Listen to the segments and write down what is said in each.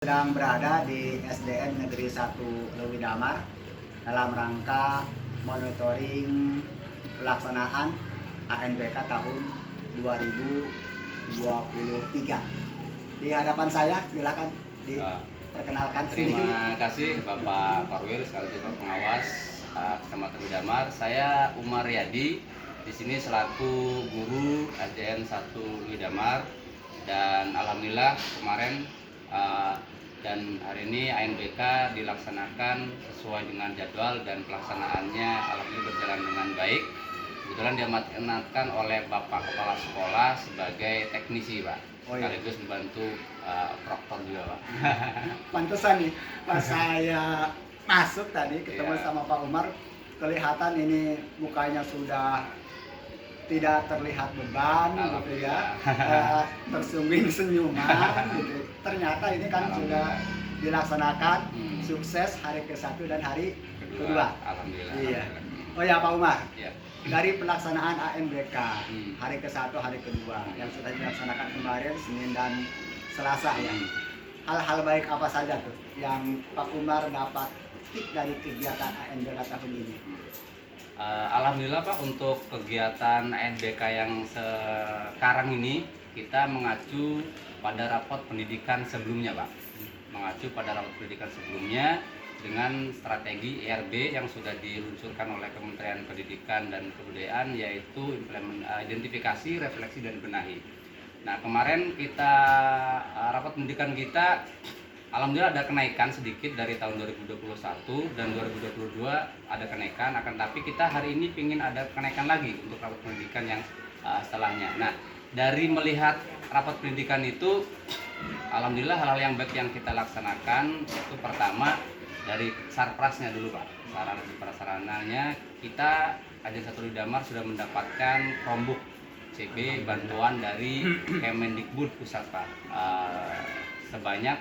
Sedang berada di SDN Negeri 1 Lewi Damar dalam rangka monitoring pelaksanaan ANBK tahun 2023. Di hadapan saya, silakan diperkenalkan. Terima kasih Bapak Parwil sekaligus Bapak Pengawas Kecamatan Lewi Damar. Saya Umar Yadi, di sini selaku guru SDN 1 Lewi Damar, dan alhamdulillah kemarin dan hari ini ANBK dilaksanakan sesuai dengan jadwal dan pelaksanaannya alhamdulillah berjalan dengan baik. Kebetulan diamanatkan oleh Bapak Kepala Sekolah sebagai teknisi, Pak. Sekaligus membantu proktor juga, Pak. Pantesan nih, pas saya masuk tadi ketemu sama Pak Umar, kelihatan ini mukanya sudah tidak terlihat beban gitu ya, tersungging senyuman gitu. Ternyata ini kan sudah dilaksanakan sukses hari ke-1 dan hari kedua. Alhamdulillah. Iya. Oh ya Pak Umar, Ya. dari pelaksanaan ANBK hari ke-1, hari kedua yang sudah dilaksanakan kemarin Senin dan Selasa ya, hal-hal baik apa saja tuh yang Pak Umar dapat petik dari kegiatan ANBK tahun ini? Alhamdulillah Pak, untuk kegiatan ANBK yang sekarang ini kita mengacu pada rapot pendidikan sebelumnya, Pak. Mengacu pada rapot pendidikan sebelumnya dengan strategi ERB yang sudah diluncurkan oleh Kementerian Pendidikan dan Kebudayaan, yaitu identifikasi, refleksi, dan benahi. Nah, kemarin kita rapot pendidikan kita alhamdulillah ada kenaikan sedikit dari tahun 2021 dan 2022 ada kenaikan, akan tapi kita hari ini ingin ada kenaikan lagi untuk rapot pendidikan yang setelahnya. Nah, dari melihat rapot pendidikan itu alhamdulillah hal-hal yang baik yang kita laksanakan itu pertama dari sarprasnya dulu, Pak. Sarana prasarananya kita SDN 1 Lewi Damar sudah mendapatkan Chromebook CB bantuan dari Kemendikbud pusat, Pak, sebanyak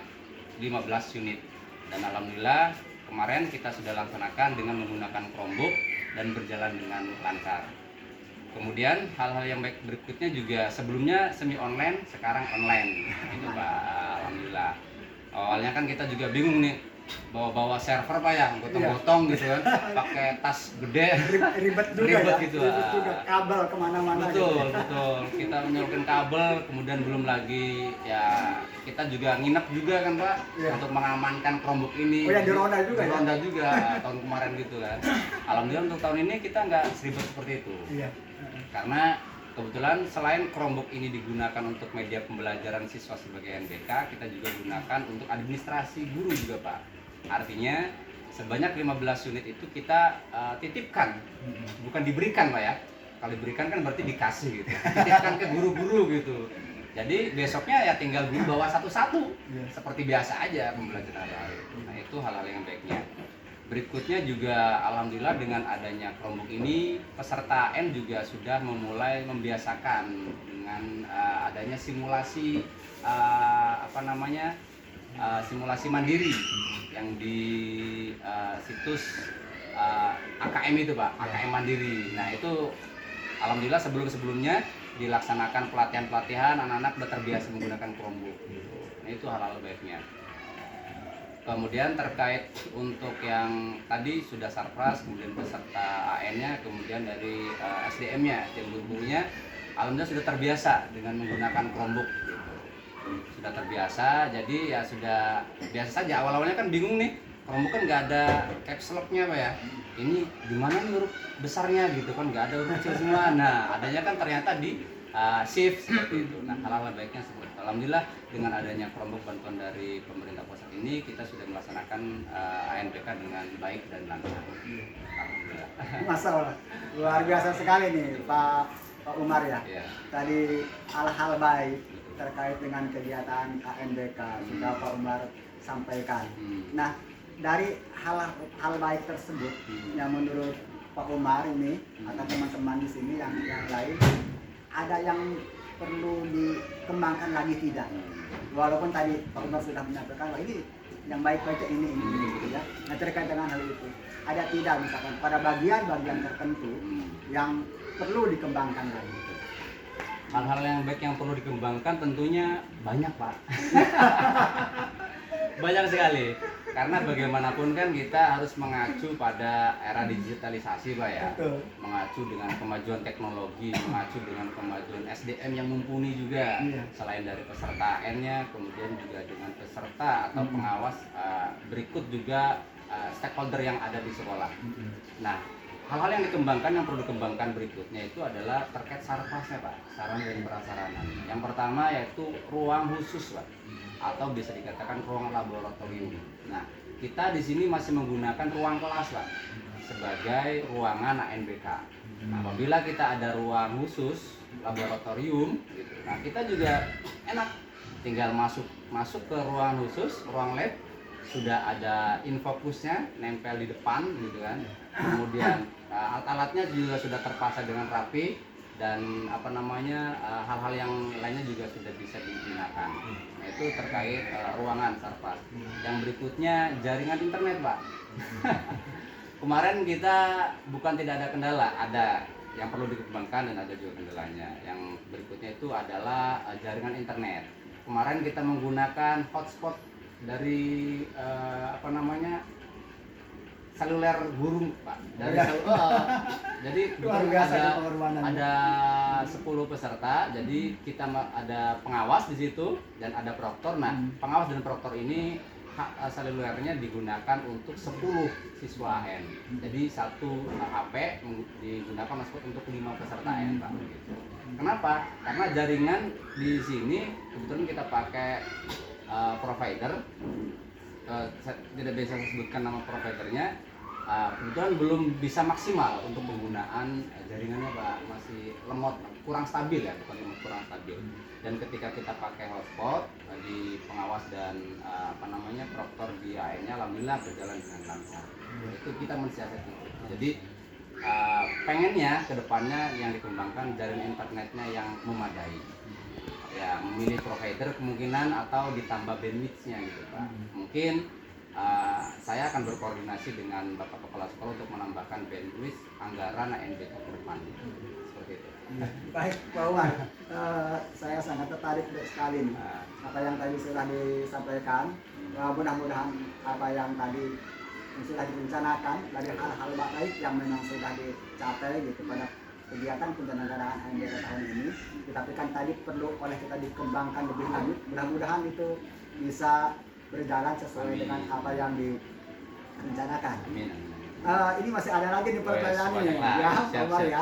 15 unit, dan alhamdulillah kemarin kita sudah laksanakan dengan menggunakan Chromebook dan berjalan dengan lancar. Kemudian hal-hal yang baik berikutnya juga sebelumnya semi online, sekarang online. Itu Pak, alhamdulillah. Awalnya kan kita juga bingung nih bawa server, Pak, ya, gotong-gotong gitu kan, pakai tas gede, ribet juga ribet ya, gitu. ribet juga, kabel kemana-mana. Betul, gitu. betul. Kita menyalurkan kabel, kemudian belum lagi ya kita juga nginep juga kan, Pak, untuk mengamankan Chromebook ini. Oh ya, di ronda juga. Di ronda juga tahun kemarin gitu kan. Alhamdulillah untuk tahun ini kita nggak seribet seperti itu. Iya. Karena kebetulan selain Chromebook ini digunakan untuk media pembelajaran siswa sebagai NBK, kita juga gunakan untuk administrasi guru juga, Pak. Artinya sebanyak 15 unit itu kita titipkan, bukan diberikan, Pak, ya. Kalau diberikan kan berarti dikasih gitu. Titipkan ke guru-guru gitu. Jadi besoknya ya tinggal guru bawa satu-satu, seperti biasa aja pembelajaran hari. Nah, itu hal-hal yang baiknya. Berikutnya juga alhamdulillah dengan adanya Chromebook ini peserta N juga sudah memulai membiasakan dengan adanya simulasi simulasi mandiri yang di situs AKM itu, Pak, AKM Mandiri. Nah, itu alhamdulillah sebelum-sebelumnya dilaksanakan pelatihan-pelatihan, anak-anak sudah terbiasa menggunakan Chromebook. Nah, itu hal-hal baiknya. Kemudian terkait untuk yang tadi sudah sarpras, kemudian peserta AN-nya, kemudian dari SDM-nya, guru-gurunya, alhamdulillah sudah terbiasa dengan menggunakan Chromebook. Sudah terbiasa, jadi ya sudah biasa saja. Awal-awalnya kan bingung nih, Chromebook kan nggak ada caps lock-nya, Pak, ya. Ini gimana nih huruf besarnya gitu kan, nggak ada huruf kecil semua. Nah, adanya kan ternyata di shift seperti itu. Nah, hal-hal baiknya seperti itu. Alhamdulillah dengan adanya Chromebook bantuan dari pemerintah pusat ini, kita sudah melaksanakan ANBK dengan baik dan lancar. Alhamdulillah. Masalah luar biasa sekali nih Pak Umar ya. Tadi hal-hal baik terkait dengan kegiatan ANBK sudah Pak Umar sampaikan. Nah, dari hal baik tersebut yang menurut Pak Umar ini atau teman-teman di sini yang lain, ada yang perlu dikembangkan lagi tidak? Walaupun tadi Pak Umar sudah menyampaikan bahwa ini yang baik-baiknya ini gitu ya. Nah, terkait dengan hal itu, ada tidak misalkan pada bagian-bagian tertentu yang perlu dikembangkan lagi? Hal-hal yang baik yang perlu dikembangkan tentunya banyak, Pak. Banyak sekali. Karena bagaimanapun kan kita harus mengacu pada era digitalisasi, Pak ya. Betul. Mengacu dengan kemajuan teknologi, mengacu dengan kemajuan SDM yang mumpuni juga. Iya. Selain dari peserta AN-nya, kemudian juga dengan peserta atau pengawas berikut juga stakeholder yang ada di sekolah. Nah, hal-hal yang dikembangkan, yang perlu dikembangkan berikutnya itu adalah terkait sarpasnya, Pak, sarana dan prasarana. Yang pertama yaitu ruang khusus, Pak, atau bisa dikatakan ruang laboratorium. Nah, kita di sini masih menggunakan ruang kelas, Pak, sebagai ruangan ANBK. Nah, apabila kita ada ruang khusus laboratorium, gitu, nah kita juga enak, tinggal masuk ke ruang khusus, ruang lab, sudah ada infocusnya nempel di depan gitu kan, kemudian alat-alatnya juga sudah terpasang dengan rapi, dan hal-hal yang lainnya juga sudah bisa digunakan. Nah, itu terkait ruangan sarpas. Yang berikutnya jaringan internet, Pak. Kemarin kita bukan tidak ada kendala, ada yang perlu dikembangkan dan ada juga kendalanya. Yang berikutnya itu adalah jaringan internet. Kemarin kita menggunakan hotspot dari seluler burung, Pak. Jadi Luar biasa ada pengorbanannya. ada 10 peserta, jadi kita ada pengawas di situ dan ada proktor. Nah, pengawas dan proktor ini selulernya digunakan untuk 10 siswa AN. Jadi satu HP digunakan hotspot untuk 5 peserta AN, Pak. Gitu. Kenapa? Karena jaringan di sini kebetulan kita pakai provider, saya tidak bisa sebutkan nama providernya, kebetulan belum bisa maksimal untuk penggunaan jaringannya, Pak, masih lemot, kurang stabil ya, bukan lemot, kurang stabil. Dan ketika kita pakai hotspot di pengawas dan proktor di AN-nya, alhamdulillah berjalan dengan lancar. Itu kita mensiasati. Jadi pengennya kedepannya yang dikembangkan jaringan internetnya yang memadai. Ya, memilih provider kemungkinan atau ditambah bandwidth-nya gitu, Pak. Mungkin saya akan berkoordinasi dengan Bapak Kepala Sekolah untuk menambahkan bandwidth anggaran ANBK ke depan. Seperti itu. Baik, Pak Umar. Saya sangat tertarik sekali nih. Apa yang tadi sudah disampaikan. Mudah-mudahan apa yang tadi sudah direncanakan dari hal-hal baik yang memang sudah dicapai gitu pada kegiatan penyelenggaraan ANBK tahun ini. Tapi kan tadi perlu oleh kita dikembangkan lebih lanjut. Mudah-mudahan itu bisa berjalan sesuai dengan apa yang direncanakan. Amin. Ini masih ada lagi nih pertanyaannya ya, Pak Umar ya.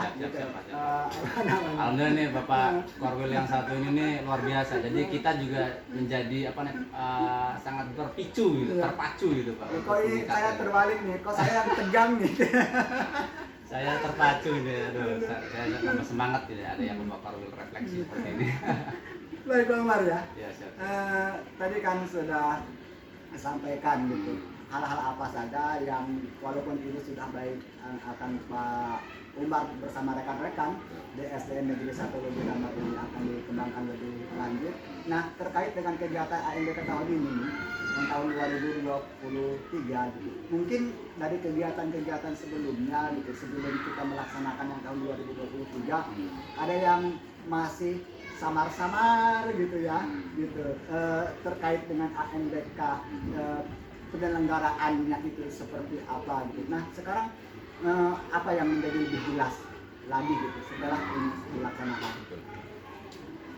Alhamdulillah nih Bapak Korwil yang satu ini nih luar biasa. Jadi kita juga menjadi sangat terpicu gitu, terpacu gitu, Pak. Kok ini saya terbalik nih, kok saya yang tegang nih. Saya terpacu nih, aduh, saya tambah semangat gitu, ada yang Bapak Korwil refleksi seperti ini. Baik, Pak Umar ya. Ya, siap. Tadi kan sudah sampaikan gitu hal-hal apa saja yang walaupun itu sudah baik akan Pak Umar bersama rekan-rekan di SDN Negeri 1 Lebih Damar ini akan dikembangkan lebih lanjut. Nah, terkait dengan kegiatan ANBK tahun ini yang tahun 2023 gitu. Mungkin dari kegiatan-kegiatan sebelumnya gitu, sebelum kita melaksanakan yang tahun 2023 ada yang masih samar-samar gitu ya, gitu terkait dengan ANBK penyelenggaraannya itu seperti apa gitu. Nah, sekarang apa yang menjadi lebih jelas lagi gitu setelah ini dilaksanakan?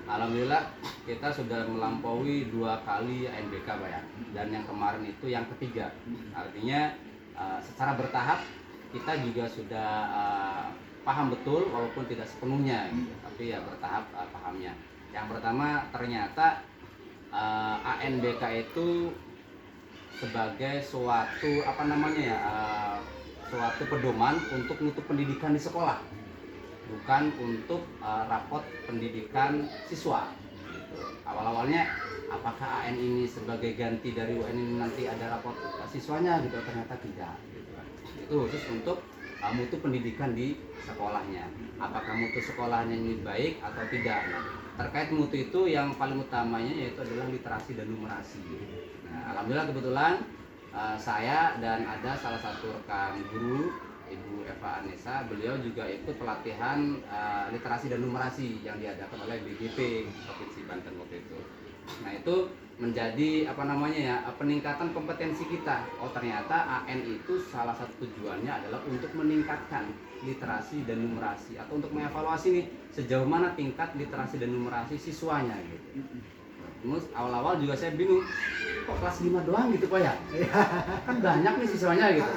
Alhamdulillah kita sudah melampaui 2 kali ANBK, Pak ya. Dan yang kemarin itu yang ketiga. Artinya secara bertahap kita juga sudah paham betul walaupun tidak sepenuhnya gitu. Tapi ya bertahap pahamnya. Yang pertama ternyata ANBK itu sebagai suatu suatu pedoman untuk nutup pendidikan di sekolah, bukan untuk rapot pendidikan siswa gitu. Awal-awalnya apakah AN ini sebagai ganti dari UN ini nanti ada rapot siswanya gitu, ternyata tidak gitu kan. Itu khusus untuk mutu pendidikan di sekolahnya, apakah mutu sekolahnya ini baik atau tidak. Nah, terkait mutu itu yang paling utamanya yaitu adalah literasi dan numerasi. Nah, alhamdulillah kebetulan saya dan ada salah satu rekan guru, Ibu Eva Anessa, beliau juga ikut pelatihan literasi dan numerasi yang diadakan oleh BGP Provinsi Banten waktu itu. Nah itu menjadi apa namanya ya, peningkatan kompetensi kita. Oh ternyata AN itu salah satu tujuannya adalah untuk meningkatkan literasi dan numerasi, atau untuk mengevaluasi nih sejauh mana tingkat literasi dan numerasi siswanya gitu. Terus awal-awal juga saya bingung, kok kelas 5 doang gitu Pak ya? Kan banyak nih siswanya gitu.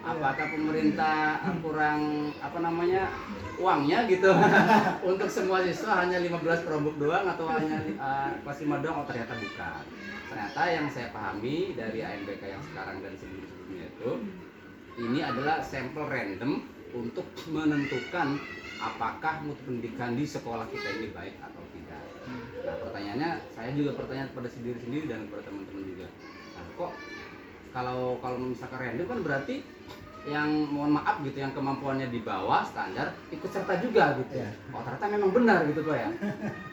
Apakah pemerintah kurang apa namanya uangnya gitu untuk semua siswa hanya 15 Chromebook doang, atau hanya kelas 5 doang? Oh ternyata bukan. Ternyata yang saya pahami dari ANBK yang sekarang dan sebelum-sebelumnya itu, ini adalah sampel random untuk menentukan apakah mutu pendidikan di sekolah kita ini baik atau tidak. Nah pertanyaannya, saya juga bertanya kepada sendiri-sendiri dan kepada teman-teman juga. Nah kok kalau misalkan random kan berarti yang mohon maaf gitu, yang kemampuannya di bawah standar ikut serta juga gitu. Oh ternyata memang benar gitu Pak ya.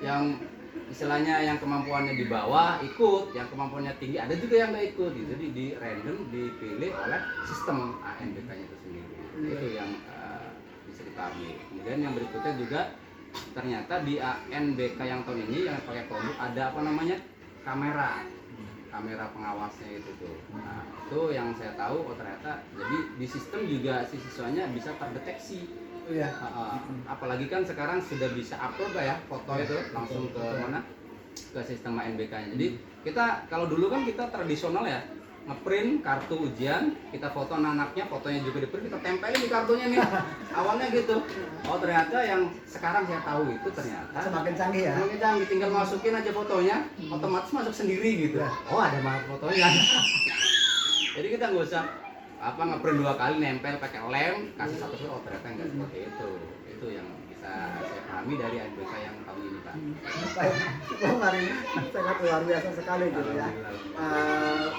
Yang istilahnya yang kemampuannya di bawah ikut, yang kemampuannya tinggi ada juga yang nggak ikut gitu. Jadi di random dipilih oleh sistem ANBK-nya itu sendiri. Itu yang bisa dipahami. Kemudian yang berikutnya juga ternyata di ANBK yang tahun ini yang pakai Chromebook ada apa namanya kamera pengawasnya itu tuh. Nah itu yang saya tahu, oh ternyata jadi di sistem juga si siswanya bisa terdeteksi. Apalagi kan sekarang sudah bisa upload ya foto itu langsung ke mana, ke sistem ANBK-nya. Jadi kita kalau dulu kan kita tradisional ya, ngeprint kartu ujian, kita foto anak-anaknya, fotonya juga di-print, kita tempelin di kartunya nih. Awalnya gitu. Oh ternyata yang sekarang saya tahu itu ternyata Semakin canggih ya. semakin canggih, tinggal masukin aja fotonya, otomatis masuk sendiri gitu. Oh ada fotonya. Jadi kita nggak usah ngeprint 2 kali, nempel pakai lem, kasih satu. Oh ternyata nggak seperti itu. Itu yang bisa saya pahami dari ANBK yang tahun ini Pak. Baik, Umar ini sangat luar biasa sekali gitu ya.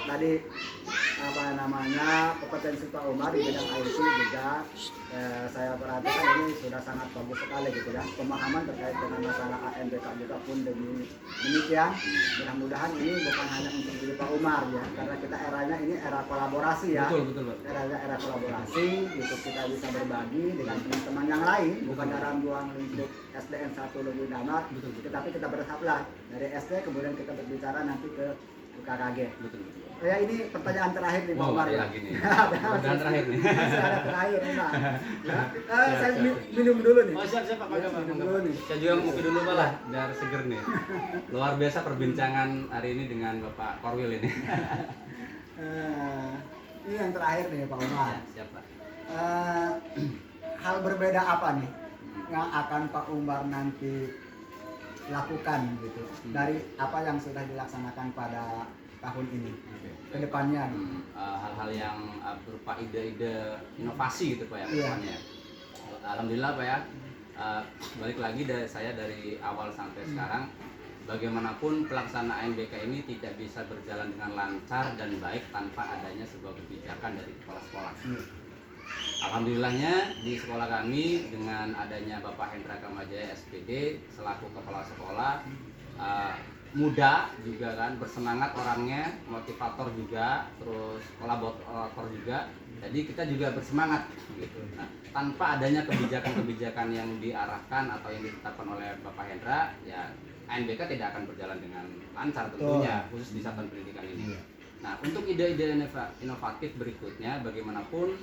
Tadi apa namanya, kompetensi Pak Umar di bidang IT juga saya perhatikan ini sudah sangat bagus sekali gitu ya. Pemahaman terkait dengan masalah ANBK juga pun demikian. Mudah-mudahan ini bukan hanya untuk diri Pak Umar ya, karena kita eranya ini era kolaborasi ya. Betul. Era kolaborasi gitu, kita bisa berbagi dengan teman-teman yang lain, bukan dalam ruang lingkup SDN 1 Lubu Damar, tetapi kita bertahap dari SD kemudian kita berbicara nanti ke KKG. Betul. Ya ini pertanyaan terakhir nih Pak Umar ya. Pertanyaan terakhir nih. Ada terakhir nih Pak. Saya minum dulu nih. Oh siap Pak, Minum dulu nih. saya juga ngopi dulu Pak lah, biar seger nih. Luar biasa perbincangan hari ini dengan Bapak Korwil ini. Ini yang terakhir nih Pak Umar. Siap Pak. Hal berbeda apa nih yang akan Pak Umar nanti lakukan gitu dari apa yang sudah dilaksanakan pada tahun ini ke depannya? Hal-hal yang berupa ide-ide inovasi gitu Pak ya ke depannya. Alhamdulillah Pak ya, balik lagi saya dari awal sampai sekarang, bagaimanapun pelaksanaan ANBK ini tidak bisa berjalan dengan lancar dan baik tanpa adanya sebuah kebijakan dari kepala sekolah. Alhamdulillahnya di sekolah kami dengan adanya Bapak Hendra Kamajaya SPD selaku kepala sekolah, muda juga kan, bersemangat orangnya, motivator juga, terus kolaborator juga. Jadi kita juga bersemangat gitu. Nah, tanpa adanya kebijakan-kebijakan yang diarahkan atau yang ditetapkan oleh Bapak Hendra, ya ANBK tidak akan berjalan dengan lancar tentunya, khusus di satuan pendidikan ini. Nah, untuk ide-ide inovatif berikutnya, bagaimanapun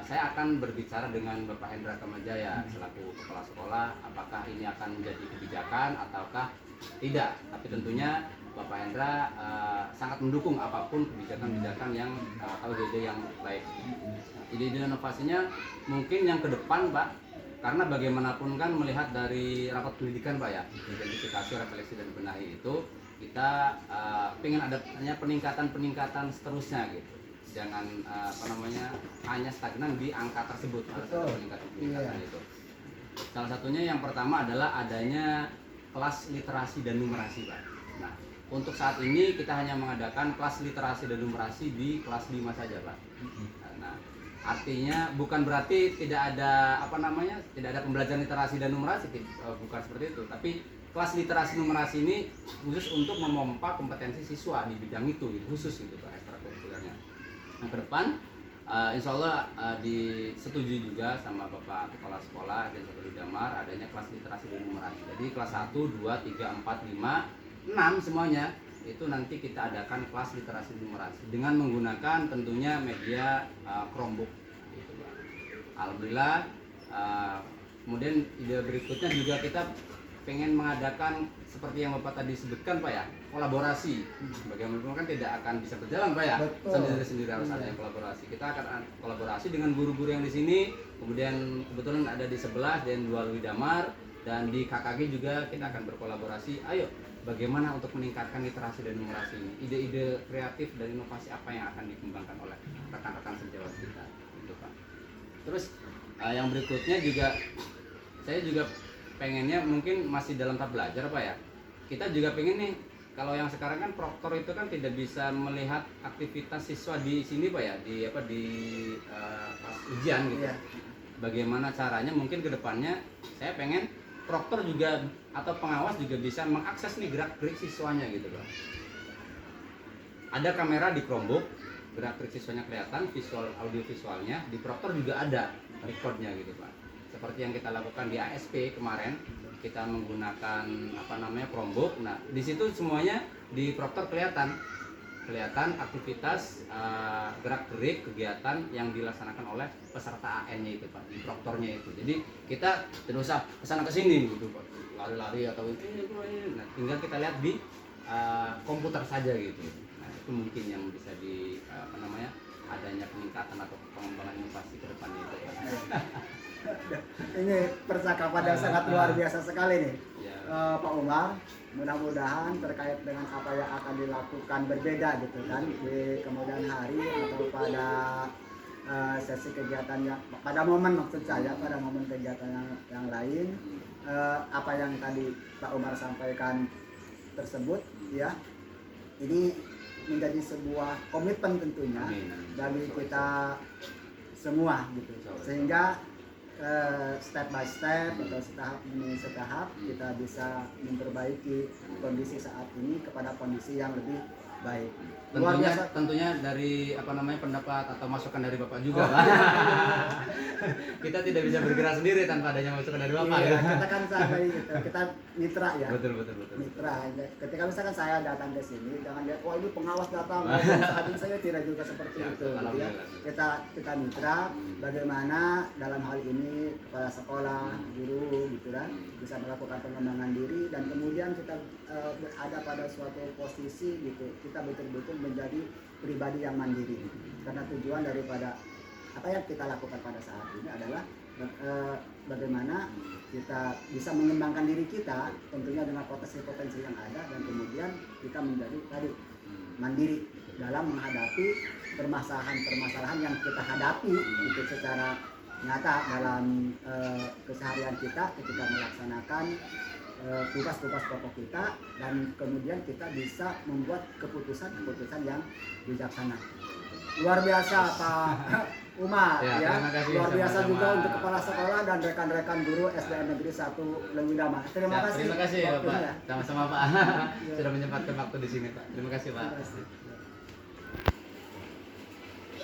saya akan berbicara dengan Bapak Hendra Kamajaya selaku kepala sekolah, apakah ini akan menjadi kebijakan ataukah tidak. Tapi tentunya Bapak Hendra sangat mendukung apapun kebijakan-kebijakan yang atau ide-ide yang baik. Ide-ide inovasinya mungkin yang ke depan Pak, karena bagaimanapun kan melihat dari rapat pendidikan Pak ya, identifikasi, refleksi dan benahi itu, kita pengen adanya peningkatan seterusnya gitu. Jangan hanya stagnan di angka tersebut, harus ada peningkatan itu. Salah satunya yang pertama adalah adanya kelas literasi dan numerasi Pak. Nah, untuk saat ini kita hanya mengadakan kelas literasi dan numerasi di kelas 5 saja Pak. Nah, artinya bukan berarti tidak ada tidak ada pembelajaran literasi dan numerasi, bukan seperti itu. Tapi kelas literasi numerasi ini khusus untuk memompa kompetensi siswa di bidang itu, khusus gitu Pak, ekstrakurikulernya. Nah, ke depan insya Allah disetujui juga sama Bapak Kepala Sekolah dan Satu Damar adanya kelas literasi dan numerasi. Jadi kelas 1, 2, 3, 4, 5 6 semuanya itu nanti kita adakan kelas literasi numerasi dengan menggunakan tentunya media Chromebook gitu, Pak. Alhamdulillah. Kemudian ide berikutnya juga kita pengen mengadakan seperti yang Bapak tadi sebutkan, Pak ya, kolaborasi. Bagaimana kan tidak akan bisa berjalan, Pak ya, sendiri-sendiri, harus ada yang kolaborasi. Kita akan kolaborasi dengan guru-guru yang di sini, kemudian kebetulan ada di sebelah dan dua Lui Damar, dan di KKG juga kita akan berkolaborasi. Ayo, bagaimana untuk meningkatkan literasi dan numerasi ini? Ide-ide kreatif dan inovasi apa yang akan dikembangkan oleh rekan-rekan sejawat kita, gitu Pak. Terus yang berikutnya juga saya juga pengennya mungkin masih dalam tahap belajar, Pak ya. Kita juga pengen nih, kalau yang sekarang kan proktor itu kan tidak bisa melihat aktivitas siswa di sini, Pak ya, di pas ujian gitu. Iya. Bagaimana caranya mungkin ke depannya saya pengen proktor juga atau pengawas juga bisa mengakses nih gerak-gerik siswanya gitu, Pak. Ada kamera di Chromebook, gerak-gerik siswanya kelihatan, visual audio visualnya, di proktor juga ada recordnya gitu, Pak. Seperti yang kita lakukan di ASP kemarin, kita menggunakan Chromebook. Nah, di situ semuanya di proktor kelihatan aktivitas gerak-gerik kegiatan yang dilaksanakan oleh peserta AN-nya itu, Pak, di proktornya itu. Jadi kita tidak usah kesana kesini gitu, Pak, lari-lari atau ini. Nah, tinggal kita lihat di komputer saja gitu. Nah, itu mungkin yang bisa adanya peningkatan atau pengembangan inovasi ke depannya itu, Pak. Ini percakapan yang sangat luar biasa sekali nih, Ya. Pak Umar. Mudah-mudahan terkait dengan apa yang akan dilakukan berbeda gitu kan di kemudian hari atau pada sesi kegiatan yang pada momen, maksud saya pada momen kegiatan yang lain, apa yang tadi Pak Umar sampaikan tersebut ya, ini menjadi sebuah komitmen tentunya bagi kita semua gitu, sehingga step by step atau setahap demi setahap kita bisa memperbaiki kondisi saat ini kepada kondisi yang lebih baik. Luar biasa. Tentunya dari pendapat atau masukan dari Bapak juga, Pak. Kita tidak bisa bergerak sendiri tanpa adanya masukan dari Bapak. Iya, Ya. kita kan sampai gitu, kita mitra ya. Betul. Mitra. Ketika misalkan saya datang ke sini, jangan lihat wah ini pengawas datang. Saat ini saya tidak juga seperti Ya, itu. Gitu ya. Kita mitra. Bagaimana dalam hal ini kepala sekolah, guru, gitu kan, bisa melakukan pengembangan diri dan kemudian kita ada pada suatu posisi gitu, kita betul-betul menjadi pribadi yang mandiri. Karena tujuan daripada apa yang kita lakukan pada saat ini adalah bagaimana kita bisa mengembangkan diri kita tentunya dengan potensi-potensi yang ada dan kemudian kita menjadi tadi mandiri dalam menghadapi permasalahan-permasalahan yang kita hadapi itu secara nyata dalam keseharian kita ketika melaksanakan tugas-tugas pokok kita, dan kemudian kita bisa membuat keputusan-keputusan yang bijaksana. Luar biasa Pak Umar ya, Terima kasih, luar biasa sama-sama. juga untuk kepala sekolah dan rekan-rekan guru SDN Negeri 1 Lui Damar. Terima kasih. Terima kasih ya, waktunya Pak. ya. Sama-sama, Pak. Sudah menyempatkan waktu di sini, Pak. Terima kasih, Pak. Terima kasih.